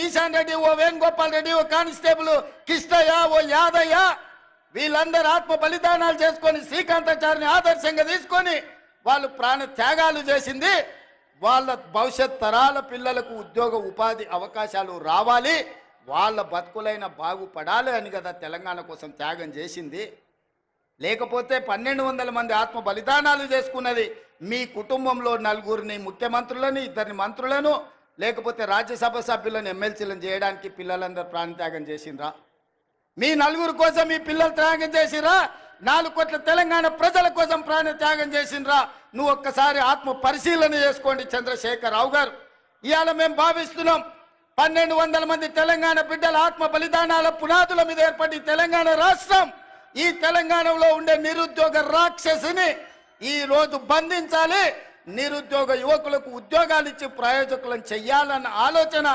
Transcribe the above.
ఈశాన్ రెడ్డి, ఓ వేణుగోపాల్ రెడ్డి, ఓ constable Kishtaiah, ఓ యాదయ్య, వీళ్ళందరూ ఆత్మ బలిదానాలు చేసుకొని శ్రీకాంతాచారిని ఆదర్శంగా తీసుకొని వాళ్ళు ప్రాణ త్యాగాలు చేసింది వాళ్ళ భవిష్యత్ తరాల పిల్లలకు ఉద్యోగ ఉపాధి అవకాశాలు రావాలి, వాళ్ళ బతుకులైన బాగుపడాలి అని కదా తెలంగాణ కోసం త్యాగం చేసింది. లేకపోతే 1200 మంది ఆత్మ బలిదానాలు చేసుకున్నది మీ కుటుంబంలో 4 ముఖ్యమంత్రులని, 2 మంత్రులను, లేకపోతే రాజ్యసభ సభ్యులను, ఎమ్మెల్సీలను చేయడానికి పిల్లలందరూ ప్రాణత్యాగం చేసిండ్రా? మీ 4 కోసం మీ పిల్లలు త్యాగం చేసిరా? 4 కోట్ల తెలంగాణ ప్రజల కోసం ప్రాణత్యాగం చేసిండ్రా? నువ్వు ఒక్కసారి ఆత్మ పరిశీలన చేసుకోండి చంద్రశేఖరరావు గారు. ఇవాళ మేము భావిస్తున్నాం 1200 మంది తెలంగాణ బిడ్డల ఆత్మ బలిదానాల పునాదుల మీద ఏర్పడి తెలంగాణ రాష్ట్రం, ఈ తెలంగాణలో ఉండే నిరుద్యోగ రాక్షసిని ఈ రోజు బంధించాలి, నిరుద్యోగ యువకులకు ఉద్యోగాలు ఇచ్చి ప్రయోజకులను చెయ్యాలన్న ఆలోచన